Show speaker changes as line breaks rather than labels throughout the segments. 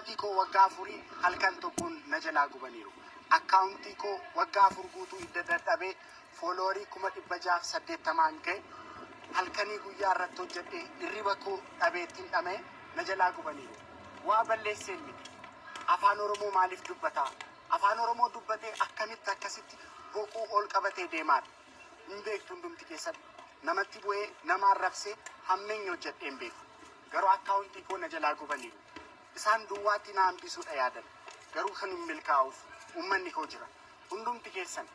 Tiko wagafuri halkan tokkon najala gubaniru. Accounti ko wagafur guutuu idda dadhabee fooloorii 680 ka'e halkanii guyyaa irratti hojjedhe hirriba koo dhabeettiin dhamee najalaa gubaniru. Waa balleesseen miti. Afaan Oromoo maaliif dubbataa? Afaan Oromoo dubbatee akkamitti akkasitti boquu ol qabatee deemaadha. Hin beektu hundumti keessatti namatti bu'ee namaan rabsee hammeenya hojjedhee hin beeku. Garuu accounti koo najalaa gubaniru. Isaan duwwaatti na hambisuudha yaadan. Garuu kan hin milkaa'uuf uummanni koo jira. Hundumti keessan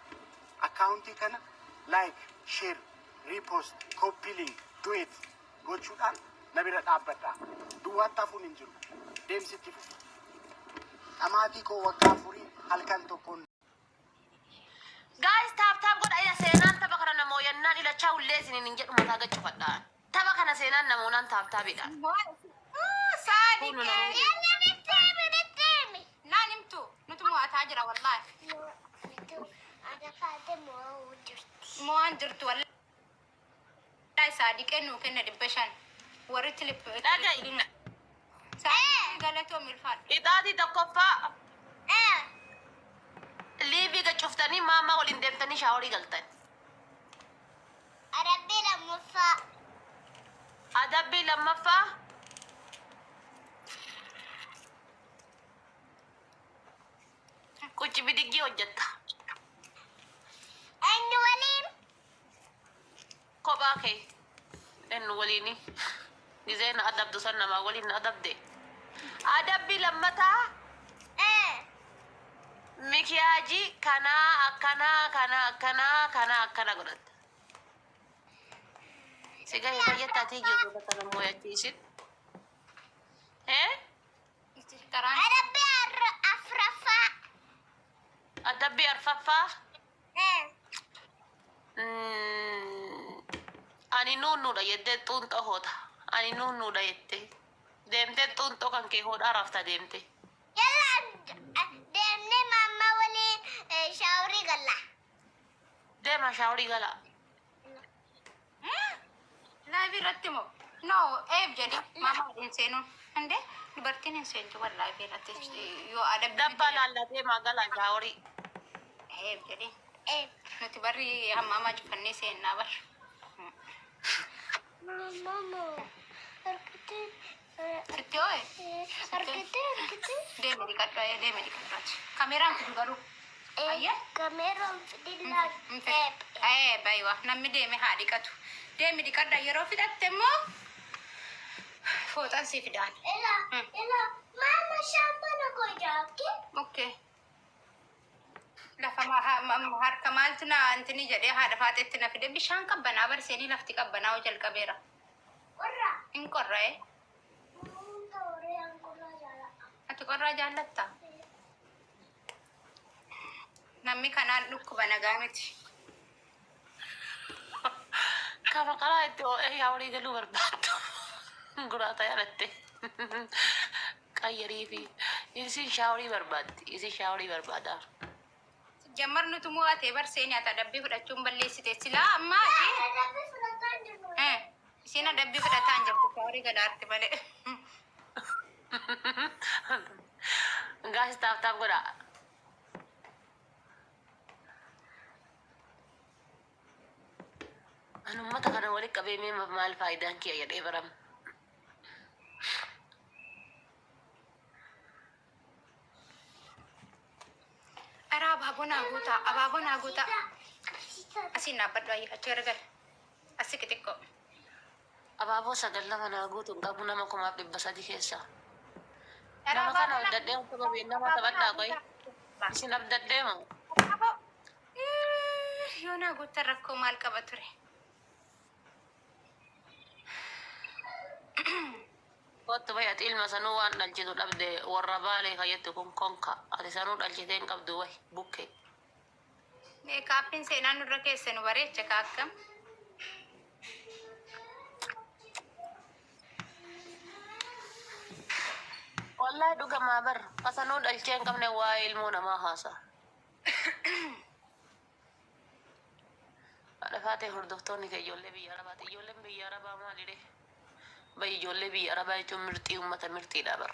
accountii kana like, share, repost, copy link, do it gochuudhaan na bira dhaabbadhaa. Duwwaatti hafuun hin jiru. Deemsitti fufu. Dhamaatii koo waggaa afurii halkan tokkoon.
Guys, tap godha ila seenaan tapha kana namoo yennaan ilachaa ullee isiniin hin jedhu mataa gachufadhaan. Tapha kana seenaan namoonaan taapidhaan.
تاجرة والله مو أنجرت والله لا صادق إنه كنا دبشان وريت لي
لا جاي
صادق قالته ملفان
إذا دي تكفى اللي بيجا شفتني ماما ولين دمتني شاوري قلتن أدبي لما فا kuci bidigi hojjetta
annu waliin
kophaa kee ennu waliini gizeen adabdu san nama waliin adabde adabbi lammataa mikiyaaji kana godhatte siga hiyyattaati jiru bakka moyachiisin adabbi arfaffaa ani nuunnuudha jettee xuunxoo hoota ani nuunnuudha jettee deemtee xuunxoo kan kee hoodhaa rafta deemte
deemne mamma waliin shaaworii galla
deema shaaworii gala
laabii irratti moo no eeb jedhi mamma waliin seenuun hinde dubartiin hin seentu wallaabii irratti yoo adabbi
dabba laallatee magala shaaworii
eeb jedhi nuti barri hammaama cufannee seennaa bar mama arkite sitti oye arkite deemi diqadhaati kameeraan kudu garuu ayya kameeraan fidillaa baywa namni deeme haa dhiqatu deemi diqadha yeroo fidhatte immoo fooxan si fidaan ela mama shampana gojaaki okay lafa harka maaltu na antini jedhee haadha faaxetti na fide bishaan qabbanaa barseenii lafti qabbanaa hojal qabeera in qorra'e ati qorraa jaallatta namni kanaan dhukkuba nagaa miti
kafa qalaa itti oo'ee shaaworii galuu barbaaddu guraata yaadatte qayyarii fi isin shaaworii barbaaddi isin shaaworii barbaadaa
jammarnu tumoo ate barseeni ata dabbii fudhachuun balleessite silaa amma isiin dabbii fudhataan jirtu shaaworii gadaatti malee
gaas taaf godha an ummata kana walitti qabeemee maal faayidaan kiyya jedhee baram ababona guta asin nabadwa ya cergal asikitiko ababo sagallama na gutu ngabu nama kuma bibba sadi kessa nama kana dadde ko be nama tabadda koy isin abdadde mo
yona guta rakko mal qabature
Kottu bayat ilma sanuu waan dhalchitu dhabde warra baalee fayyattu kun konka ati sanuu dhalchiteen qabdu way bukke
kaappiin seenaan nurra keessa nu bareecha kaakkam
wallahi dhugamaa bar kasanuu dhalcheen qabne waa ilmoo namaa haasa dhafaatee hordoftoonni kee ijoollee biyya arabaati ijoolleen biyya arabaa maalidhe bay ijoollee biyya arabaa jechuun mirxii ummata mirxiidha bar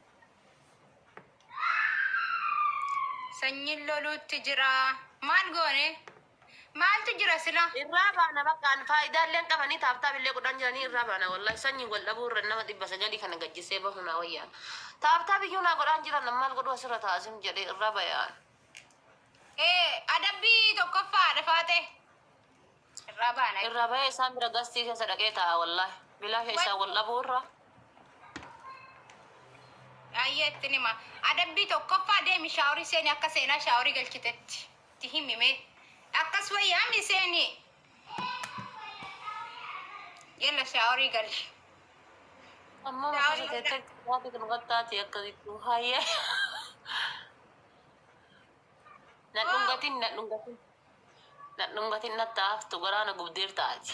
Sanyiin loluutti jira. Maal goone? Maaltu jira sila?
Irraa baana bakkaan faayidaaleen qabanii taaptaabillee godhan jiranii irraa baana wallahi sanyiin wal dhabuu irra nama 900 kana gajjisee bahunaa wayyaan. Taaptaabiyyuu naa godhan jiran maal godhu asirra taasim jedhee irraa bayaan.
Adabbii tokkoffaa dhafaate. Irraa baana.
Irraa bayee isaan bira gastii keessa dhaqee taa'a wallahi. Bilaa keessaa wal dhabuu irra.
Ayyeetti nima. Adabbii tokkoffaa deemi shaaworii seeni akka seenaa shaaworii galchitetti. Ti himime. Akkas wayyaami seeni. Yalla shaaworii galchi.
Amma makasa teettee waati kan qattaati akkasittuu hayyee. Nadhungatin nattaaf tu garaana gubdeer taati.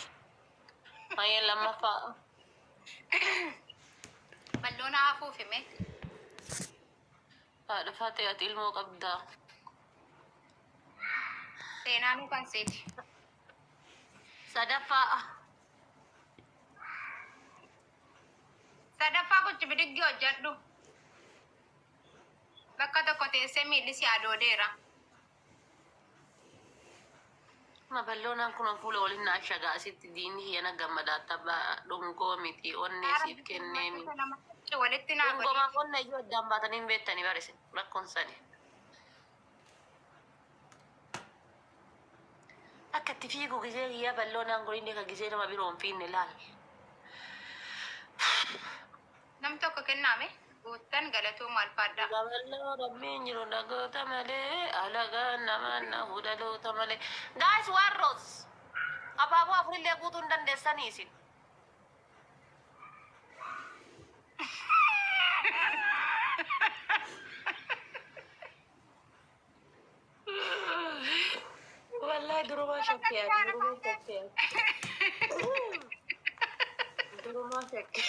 Hayyee lammaffaa.
Balloona hafuuf hime.
Haadha faatee ati ilmoo qabdaa.
Seenaanuu kan seeti.
Sadaffaa.
Sadaffaa gochi bidiggi hojjedhu. Bakka tokko teessee miilli si adoodeera.
Balloonaan kun on fuula waliin naa shagaa asitti diinni hiyyana gammadaa tabbaa dhungoo miti onnee siif kennee miti.
Walitti naa godhi.
Dhungoomaa onnee iyyuu addaan baatanii hin beektanii barise rakkoon sani. Akka itti fiigu gisee hiyyaa balloonaan kun inni akka gisee nama biroo hin fiinne laal.
Nam tokko kennaame guuttan galatoo maal faaddaa.
Gaballoo rabbiin jiru dhagoota malee alagaan nama na hudhaloota malee. Guys warros abaaboo afurillee guutuu hin dandeessanii isin. Wallahi durumaa shakkee durumaa shakkee.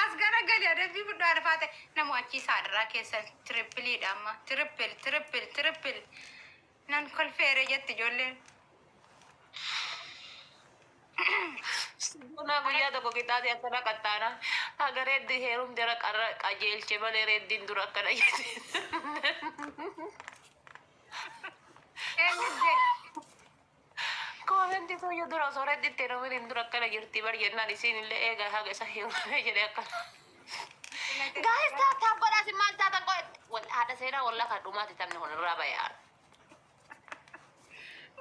As gara Ragali adabbii fudhaa arfaate namu achi saadraa keessa tirippiliidha amma tirippil nan kolfeere jetti ijoolleen.
Buna guyyaa tokko qixaate akkana qaxxaana. Haga reeddi heerum jara qarra qajeelche malee reeddiin dura akkana jette. Koomenti tuyyuu dura osoo reedditti heerumin dura akkana jirti bar jennaan isiin illee eega haga isa heerumee jedhee akkana. Gaa'is taap godhaas maal taatan qo'e. Haadha seenaa wallaa kan dhumaati tamni kun irraa bayaan.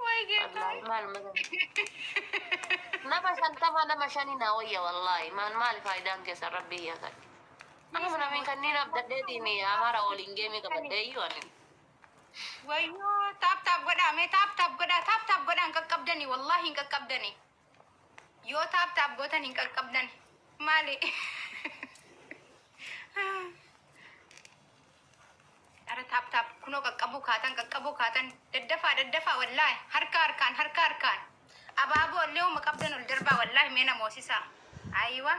Wallahi maal nama shantama nama shani na wayya wallahi maal faayidaan keessa rabbi yaa kan. Aku namin kanina abdadeetiin amara waliin geemii qabadhee iyyuu anin.
Wayyoo taap godhaa hin qaqqabdani wallahi hin qaqqabdani. Yoo taap gootan hin qaqqabdan maali? Ara taap kunoo qaqqabuu kaatan daddafaa wallahi harka harkaan. Abaaboo illee uma qabdan ol darbaa wallahi mee namoosisaa. Ayiwa.